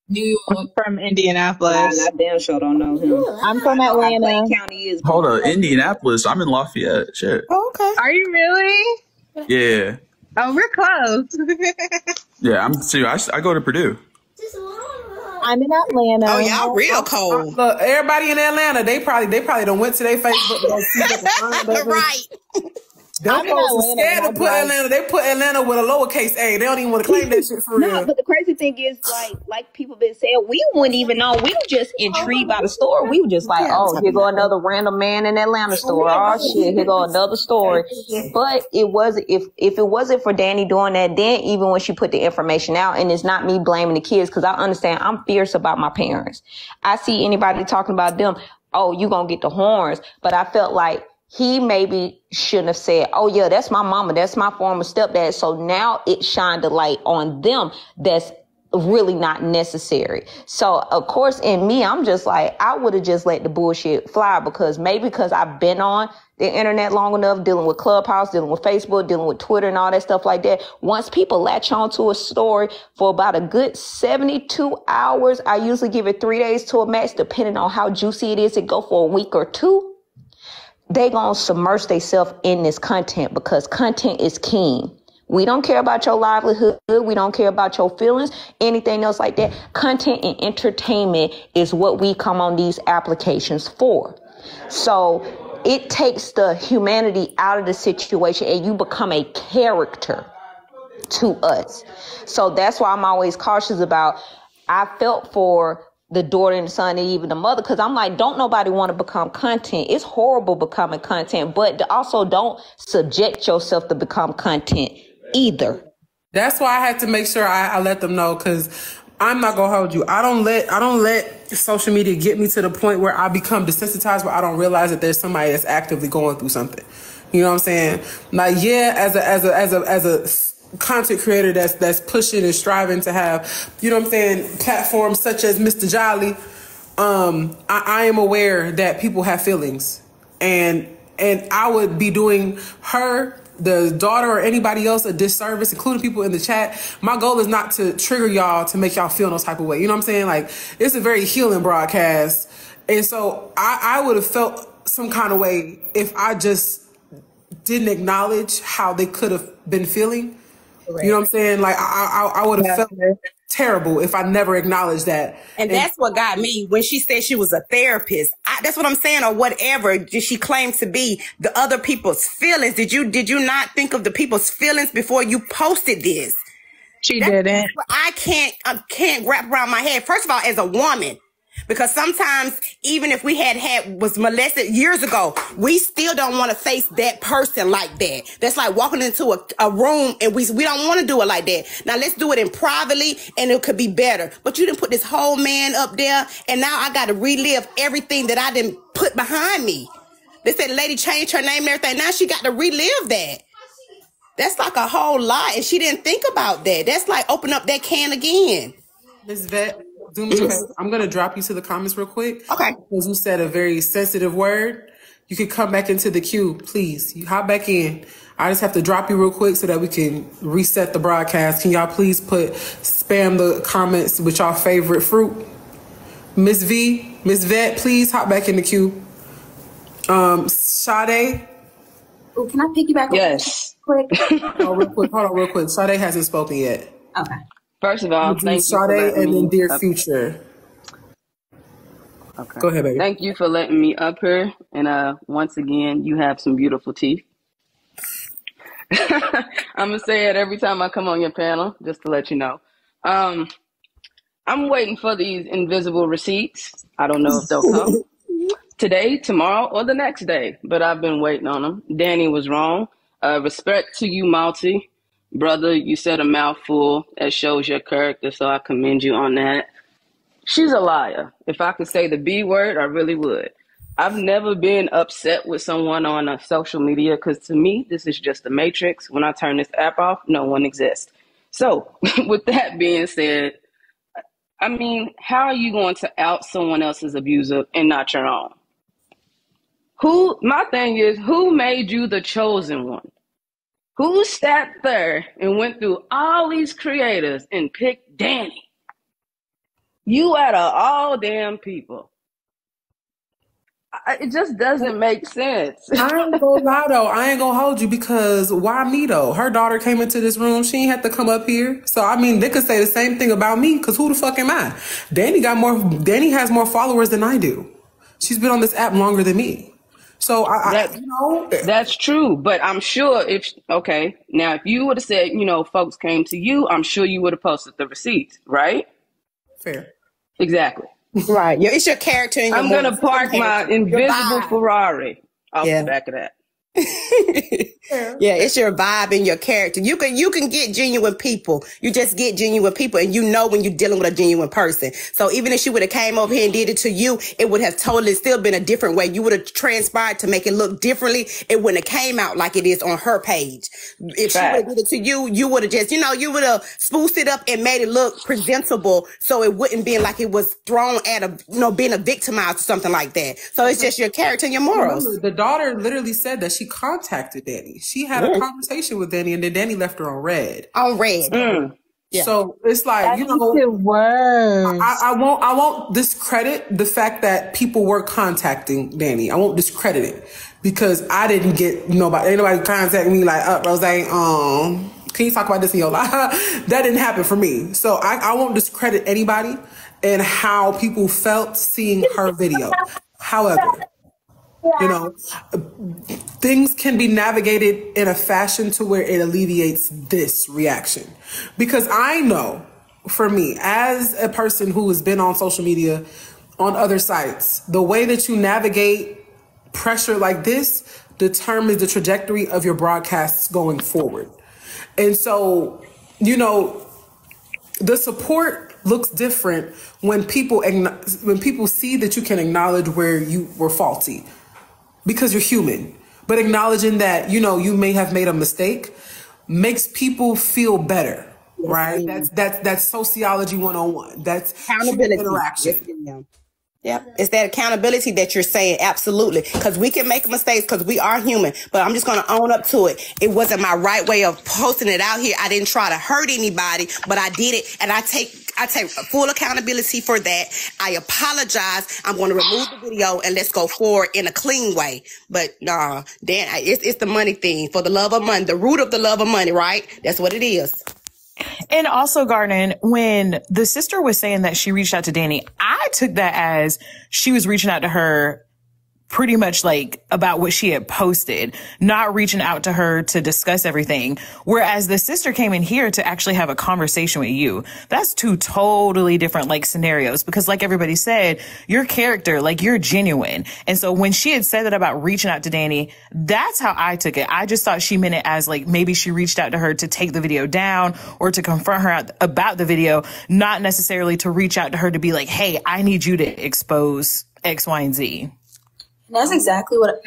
New York. From Indianapolis. I damn sure don't know him. I'm from Atlanta. County is. Hold on, Indianapolis. I'm in Lafayette. Shit. Oh, okay. Are you really? Yeah. Oh, we're close. Yeah, I'm serious. I go to Purdue. I'm in Atlanta. Oh, y'all real cold. Look, everybody in Atlanta, they probably done went to their Facebook to go see what right. Them folks are scared to put Atlanta. They put Atlanta with a lowercase a. They don't even want to claim that shit for real. No, but the crazy thing is, like people been saying, we wouldn't even know. We were just intrigued by the story. We were just like, oh, here go another random man in Atlanta story. Oh shit, here go another story. But it was if it wasn't for Dani doing that, then even when she put the information out, and it's not me blaming the kids, because I understand I'm fierce about my parents. I see anybody talking about them, oh, you gonna get the horns. But I felt like he maybe shouldn't have said, oh yeah, that's my mama, that's my former stepdad. So now it shined a light on them that's really not necessary. So of course in me, I'm just like, I would have just let the bullshit fly, because I've been on the internet long enough, dealing with Clubhouse, dealing with Facebook, dealing with Twitter and all that stuff like that. Once people latch on to a story for about a good 72 hours, I usually give it 3 days to a max, depending on how juicy it is. It go for a week or two. They gonna submerge themselves in this content, because content is king. We don't care about your livelihood. We don't care about your feelings, anything else like that. Content and entertainment is what we come on these applications for. So it takes the humanity out of the situation, and you become a character to us. So that's why I'm always cautious about, I felt for the daughter and the son and even the mother, because I'm like, don't nobody want to become content. It's horrible becoming content, but also don't subject yourself to become content either. That's why I had to make sure I let them know, because I'm not gonna hold you. I don't let social media get me to the point where I become desensitized, where I don't realize that there's somebody that's actively going through something. You know what I'm saying? Like, yeah, as a content creator that's pushing and striving to have, you know what I'm saying, platforms such as Mr. Jolly, I am aware that people have feelings, and I would be doing her, the daughter, or anybody else a disservice, including people in the chat. My goal is not to trigger y'all to make y'all feel no type of way. You know what I'm saying? Like, it's a very healing broadcast, and so I would have felt some kind of way if I just didn't acknowledge how they could have been feeling. Right. You know what I'm saying? Like, I would have felt terrible if I never acknowledged that. And that's what got me when she said she was a therapist. That's what I'm saying, or whatever she claims to be, the other people's feelings. Did you not think of the people's feelings before you posted this? She didn't. I can't wrap around my head. First of all, as a woman, because sometimes even if we was molested years ago, we still don't want to face that person like that. That's like walking into a room, and we don't want to do it like that. Now let's do it in privately, and it could be better. But you didn't put this whole man up there, and now I got to relive everything that I didn't put behind me. They said the lady changed her name and everything. Now she got to relive that. That's like a whole lot, and she didn't think about that. That's like open up that can again. Ms. Vet, do me a favor. I'm going to drop you to the comments real quick. Okay. Because you said a very sensitive word. You can come back into the queue, please. You hop back in. I just have to drop you real quick so that we can reset the broadcast. Can y'all please spam the comments with y'all favorite fruit? Miss Vet, please hop back in the queue. Sade. Oh, can I piggyback? Yes. Quick? Hold on real quick. Sade hasn't spoken yet. Okay. First of all, thank you for Sade and then Dear up. Future. Okay. Go ahead, baby. Thank you for letting me up here. And once again, you have some beautiful teeth. I'm going to say it every time I come on your panel, just to let you know. I'm waiting for these invisible receipts. I don't know if they'll come today, tomorrow, or the next day, but I've been waiting on them. Dani was wrong. Respect to you, Malty. Brother, you said a mouthful. That shows your character, so I commend you on that. She's a liar. If I could say the B word, I really would. I've never been upset with someone on social media, because to me, this is just the matrix. When I turn this app off, no one exists. So with that being said, I mean, how are you going to out someone else's abuser and not your own? My thing is, who made you the chosen one? Who sat there and went through all these creators and picked Dani? You out of all damn people. It just doesn't make sense. I ain't gonna lie though. I ain't gonna hold you, because why me though? Her daughter came into this room. She ain't had to come up here. So I mean, they could say the same thing about me, because who the fuck am I? Dani has more followers than I do. She's been on this app longer than me. So that's true. But I'm sure if you would have said, folks came to you, I'm sure you would have posted the receipts, right? Fair. Exactly. Right. Yeah, it's your character. And I'm gonna park my invisible Ferrari off the back of that. Yeah, it's your vibe and your character. You can get genuine people. You just get genuine people, and you know when you're dealing with a genuine person. So even if she would have came over here and did it to you, it would have totally still been a different way. You would have transpired to make it look differently. It wouldn't have came out like it is on her page. If she would have did it to you, you would have just, you would have spruced it up and made it look presentable, so it wouldn't be like it was thrown at being a victimized or something like that. So it's just your character and your morals. Remember, the daughter literally said that she contacted Dani. She had a conversation with Dani, and then Dani left her on red. On red. Yeah. So it's like, I won't discredit the fact that people were contacting Dani. I won't discredit it, because I didn't get ain't nobody contact me like, Rosé, can you talk about this in your life? That didn't happen for me. So I won't discredit anybody and how people felt seeing her video. However, things can be navigated in a fashion to where it alleviates this reaction. Because I know, for me, as a person who has been on social media, on other sites, the way that you navigate pressure like this determines the trajectory of your broadcasts going forward. And so, the support looks different when people see that you can acknowledge where you were faulty, because you're human. But acknowledging that, you may have made a mistake makes people feel better, right? That's sociology 101. That's accountability. Interaction. Yep. It's that accountability that you're saying. Absolutely. Because we can make mistakes, because we are human. But I'm just going to own up to it. It wasn't my right way of posting it out here. I didn't try to hurt anybody, but I did it. And I take full accountability for that. I apologize. I'm going to remove the video and let's go forward in a clean way. But it's the money thing. For the love of money, the root of the love of money, right? That's what it is. And also, Garden, when the sister was saying that she reached out to Dani, I took that as she was reaching out to her pretty much like about what she had posted, not reaching out to her to discuss everything. Whereas the sister came in here to actually have a conversation with you. That's two totally different scenarios, because like everybody said, your character, you're genuine. And so when she had said that about reaching out to Dani, that's how I took it. I just thought she meant it as maybe she reached out to her to take the video down or to confront her about the video, not necessarily to reach out to her to be like, hey, I need you to expose X, Y, and Z. That's exactly what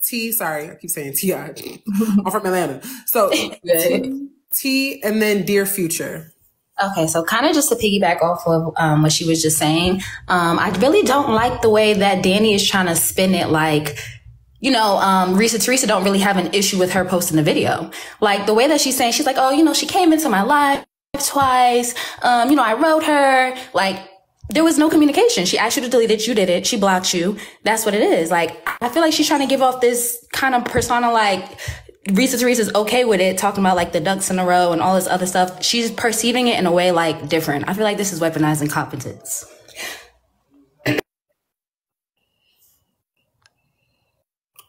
sorry, I keep saying T.I. I'm from Atlanta. So T and then Dear Future. Okay, so kind of just to piggyback off of what she was just saying, I really don't like the way that Dani is trying to spin it Reesa don't really have an issue with her posting the video. The way that she's saying, she's like, oh, she came into my live twice. I wrote her, there was no communication. She asked you to delete it. You did it. She blocked you. That's what it is. I feel like she's trying to give off this kind of persona Reese's okay with it, talking about the ducks in a row and all this other stuff. She's perceiving it in a way different. I feel like this is weaponizing competence.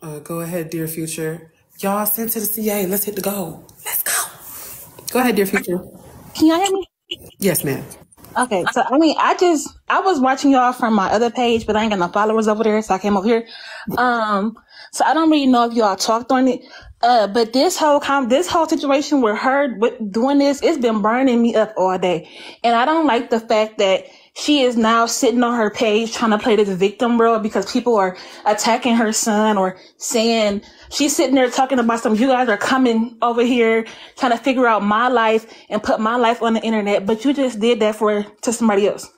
Go ahead, Dear Future. Y'all send to the CA. Let's hit the goal. Let's go. Go ahead, Dear Future. Can y'all hear me? Yes, ma'am. Okay, so I was watching y'all from my other page, but I ain't got no followers over there, so I came over here. So I don't really know if y'all talked on it. But this whole situation with her doing this, it's been burning me up all day. And I don't like the fact that she is now sitting on her page trying to play this victim role because people are attacking her son or saying she's sitting there talking about you guys are coming over here trying to figure out my life and put my life on the internet, but you just did that to somebody else.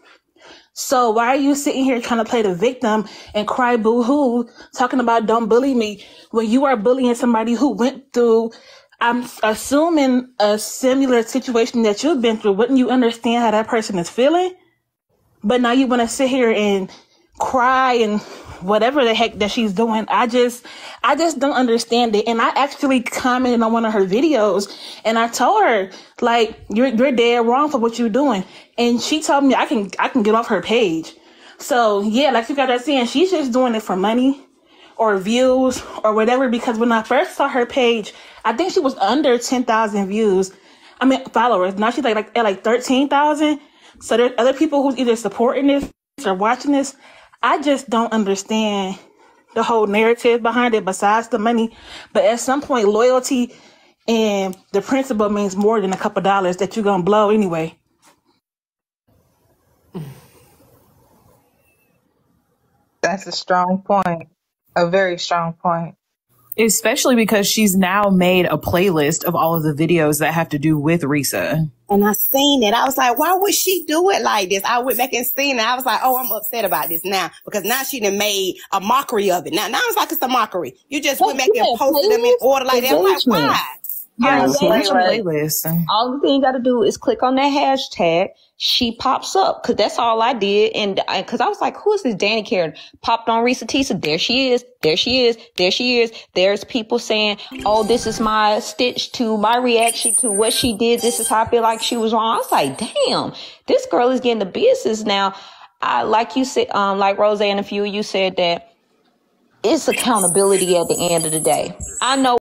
So why are you sitting here trying to play the victim and cry boo-hoo, talking about don't bully me, when you are bullying somebody who went through, I'm assuming, a similar situation that you've been through? Wouldn't you understand how that person is feeling? But now you want to sit here and cry and whatever the heck that she's doing. I just don't understand it. And I actually commented on one of her videos and I told her, like, you're dead wrong for what you're doing. And she told me I can get off her page. So yeah, like you guys are saying, she's just doing it for money or views or whatever. Because when I first saw her page, I think she was under 10,000 views. I mean, followers. Now she's like at 13,000. So there's other people who's either supporting this or watching this. I just don't understand the whole narrative behind it besides the money. But at some point, loyalty and the principle means more than a couple dollars that you're going to blow anyway. That's a strong point. A very strong point. Especially because she's now made a playlist of all of the videos that have to do with Reesa. And I seen it. I was like, why would she do it like this? I went back and seen it. I was like, oh, I'm upset about this now. Because now she done made a mockery of it. Now it's like it's a mockery. You just went back and posted them in order like that. I'm like, why? Yeah, all the thing you got to do is click on that hashtag. She pops up, because that's all I did. And because I was like, who is this Dani Karen? Popped on Reesa Teesa. There she is. There she is. There she is. There's people saying, oh, this is my stitch to my reaction to what she did. This is how I feel like she was wrong. I was like, damn, this girl is getting the business now. Like you said, like Rosé and a few of you said, that it's accountability at the end of the day. I know